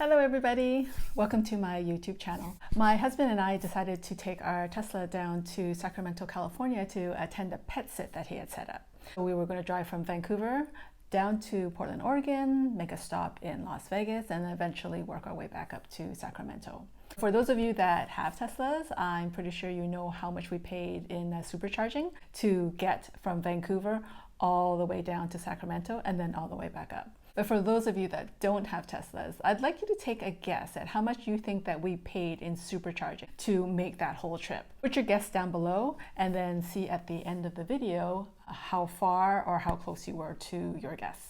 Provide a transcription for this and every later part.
Hello everybody, welcome to my YouTube channel. My husband and I decided to take our Tesla down to Sacramento, California to attend a pet sit that he had set up. We were going to drive from Vancouver down to Portland, Oregon, make a stop in Las Vegas, and eventually work our way back up to Sacramento. For those of you that have Teslas, I'm pretty sure you know how much we paid in supercharging to get from Vancouver all the way down to Sacramento and then all the way back up. But for those of you that don't have Teslas, I'd like you to take a guess at how much you think that we paid in supercharging to make that whole trip. Put your guess down below and then see at the end of the video how far or how close you were to your guess.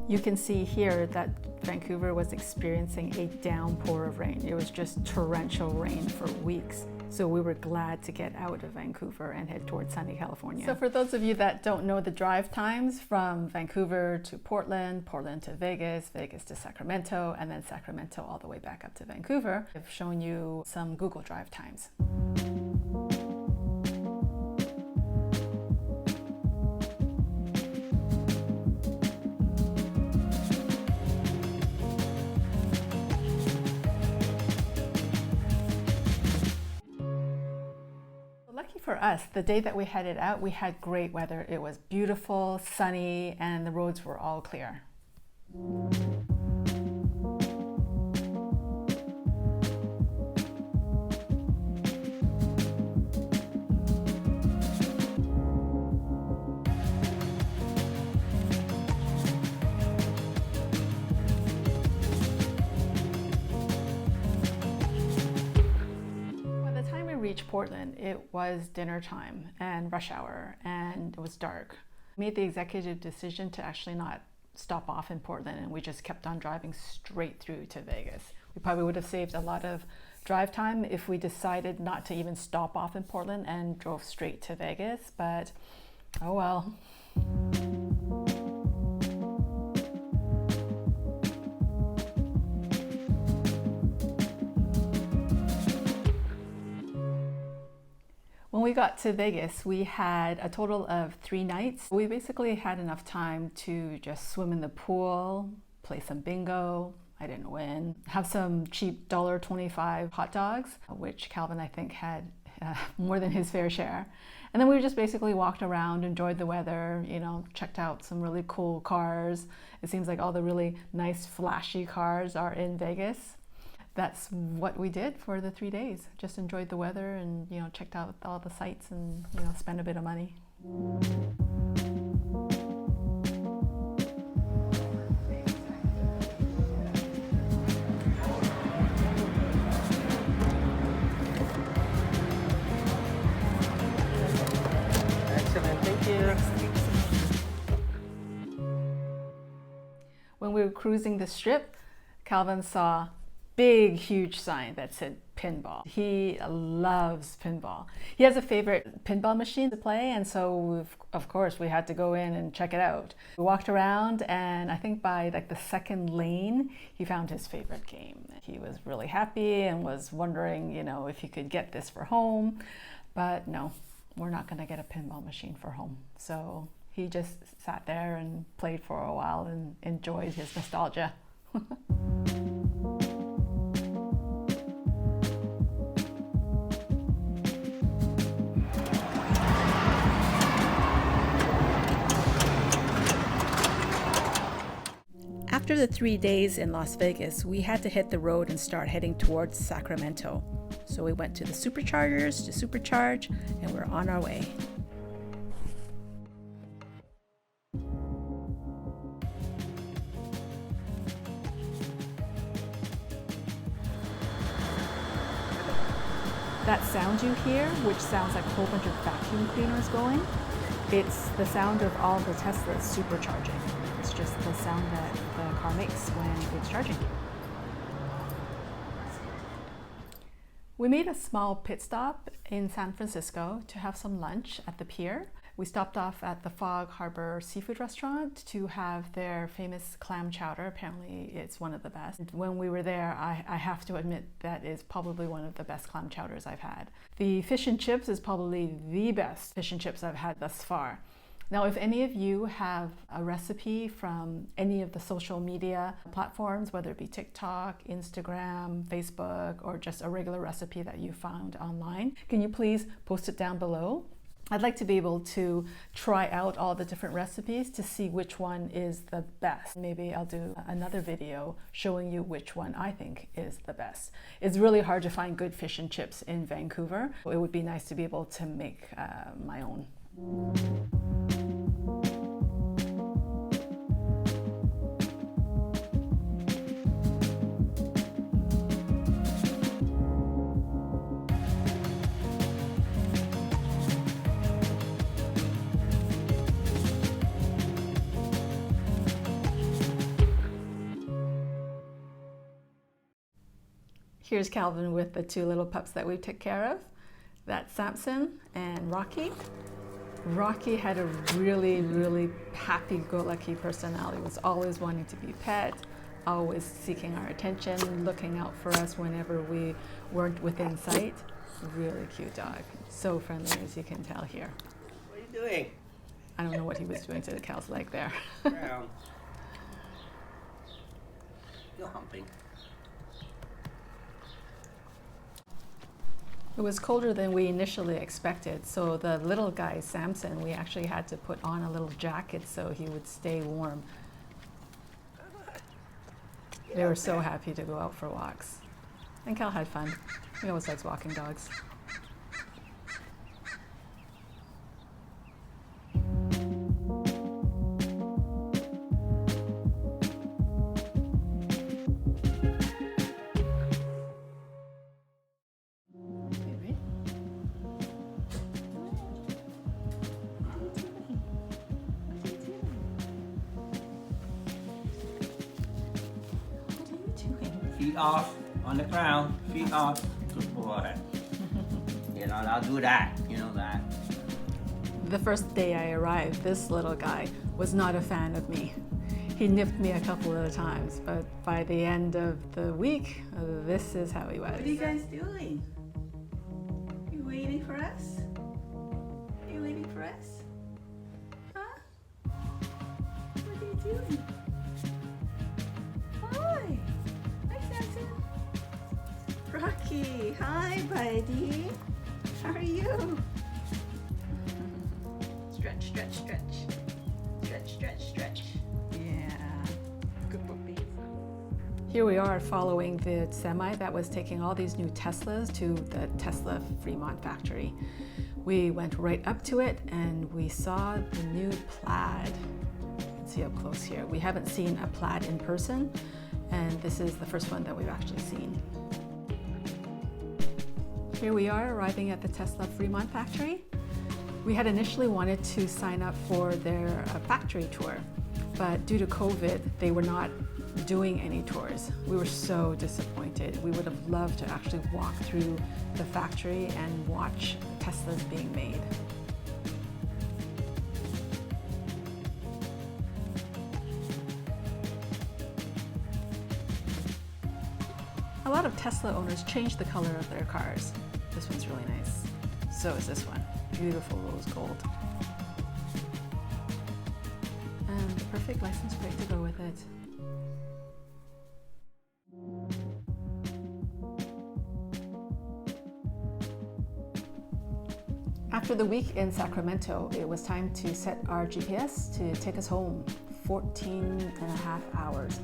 You can see here that Vancouver was experiencing a downpour of rain. It was just torrential rain for weeks. So we were glad to get out of Vancouver and head towards sunny California. So for those of you that don't know the drive times from Vancouver to Portland, Portland to Vegas, Vegas to Sacramento, and then Sacramento all the way back up to Vancouver, I've shown you some Google Drive times. Lucky for us, the day that we headed out, we had great weather. It was beautiful, sunny, and the roads were all clear. Reached Portland, it was dinner time and rush hour, and it was dark. We made the executive decision to actually not stop off in Portland, and we just kept on driving straight through to Vegas. We probably would have saved a lot of drive time if we decided not to even stop off in Portland and drove straight to Vegas, but oh well. When we got to Vegas, we had a total of 3 nights. We basically had enough time to just swim in the pool, play some bingo. I didn't win. Have some cheap $1.25 hot dogs, which Calvin I think had more than his fair share. And then we just basically walked around, enjoyed the weather, you know, checked out some really cool cars. It seems like all the really nice flashy cars are in Vegas. That's what we did for the 3 days. Just enjoyed the weather and, you know, checked out all the sights and, you know, spent a bit of money. Excellent, thank you. When we were cruising the strip, Calvin saw big, huge sign that said pinball. He loves pinball. He has a favorite pinball machine to play, and so of course we had to go in and check it out. We walked around, and I think by like the second lane, he found his favorite game. He was really happy and was wondering, you know, if he could get this for home, but no, we're not gonna get a pinball machine for home. So he just sat there and played for a while and enjoyed his nostalgia. After the 3 days in Las Vegas, we had to hit the road and start heading towards Sacramento. So we went to the Superchargers to supercharge, and we're on our way. That sound you hear, which sounds like a whole bunch of vacuum cleaners going, it's the sound of all the Teslas supercharging. It's just the sound that the car makes when it's charging. We made a small pit stop in San Francisco to have some lunch at the pier. We stopped off at the Fog Harbor Seafood Restaurant to have their famous clam chowder. Apparently it's one of the best. When we were there, I have to admit that is probably one of the best clam chowders I've had. The fish and chips is probably the best fish and chips I've had thus far. Now, if any of you have a recipe from any of the social media platforms, whether it be TikTok, Instagram, Facebook, or just a regular recipe that you found online, can you please post it down below? I'd like to be able to try out all the different recipes to see which one is the best. Maybe I'll do another video showing you which one I think is the best. It's really hard to find good fish and chips in Vancouver. It would be nice to be able to make my own. Here's Calvin with the two little pups that we took care of. That's Samson and Rocky. Rocky had a really happy-go-lucky personality. He was always wanting to be pet, always seeking our attention, looking out for us whenever we weren't within sight. Really cute dog. So friendly, as you can tell here. What are you doing? I don't know what he was doing to the cow's leg there. Brown. You're humping. It was colder than we initially expected, so the little guy, Samson, we actually had to put on a little jacket so he would stay warm. They were so happy to go out for walks. And Cal had fun. He always likes walking dogs. Feet off on the ground. Feet off. Good boy. You're not allowed to do that. You know that. The first day I arrived, this little guy was not a fan of me. He nipped me a couple of times, but by the end of the week, this is how he was. What are you guys doing? You waiting for us? You waiting for us? Huh? What are you doing? Hi. Hi, Samson. Rocky. Hi, buddy. How are you? Stretch, stretch, stretch. Stretch, stretch, stretch. Yeah. Good puppy. Here we are following the semi that was taking all these new Teslas to the Tesla Fremont factory. We went right up to it and we saw the new Plaid. You can see up close here. We haven't seen a Plaid in person, and this is the first one that we've actually seen. Here we are arriving at the Tesla Fremont factory. We had initially wanted to sign up for their factory tour, but due to COVID, they were not doing any tours. We were so disappointed. We would have loved to actually walk through the factory and watch Teslas being made. A lot of Tesla owners change the color of their cars. This one's really nice. So is this one. Beautiful rose gold. And the perfect license plate to go with it. After the week in Sacramento, it was time to set our GPS to take us home. 14 and a half hours.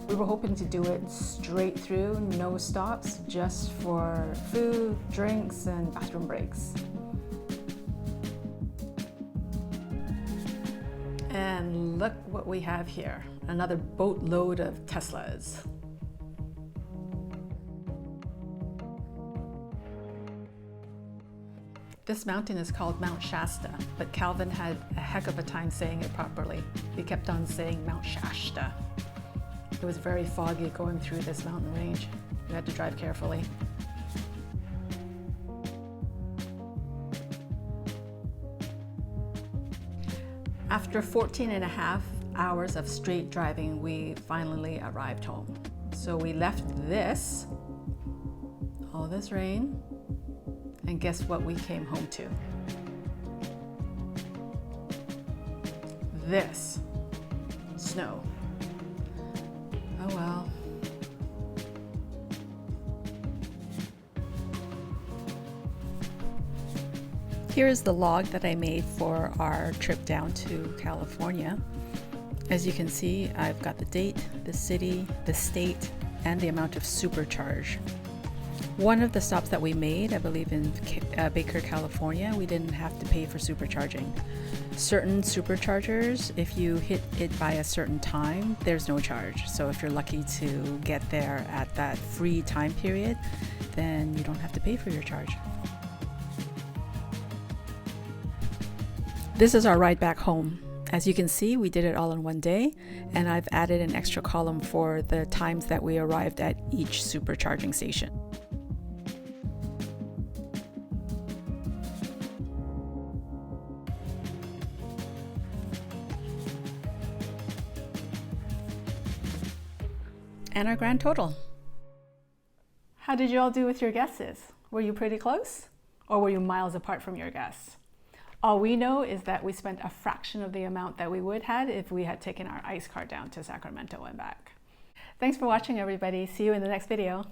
We were hoping to do it straight through, no stops, just for food, drinks, and bathroom breaks. And look what we have here, another boatload of Teslas. This mountain is called Mount Shasta, but Calvin had a heck of a time saying it properly. He kept on saying Mount Shasta. It was very foggy going through this mountain range. We had to drive carefully. After 14 and a half hours of straight driving, we finally arrived home. So we left this, all this rain, and guess what we came home to? this snow. Oh well. Here is the log that I made for our trip down to California. As you can see, I've got the date, the city, the state, and the amount of supercharge. One of the stops that we made, I believe in Baker, California, we didn't have to pay for supercharging. Certain superchargers, if you hit it by a certain time, there's no charge. So if you're lucky to get there at that free time period, then you don't have to pay for your charge. This is our ride back home. As you can see, we did it all in one day, and I've added an extra column for the times that we arrived at each supercharging station. And our grand total. How did you all do with your guesses? Were you pretty close? Or were you miles apart from your guess? All we know is that we spent a fraction of the amount that we would have if we had taken our ICE car down to Sacramento and back. Thanks for watching, everybody. See you in the next video.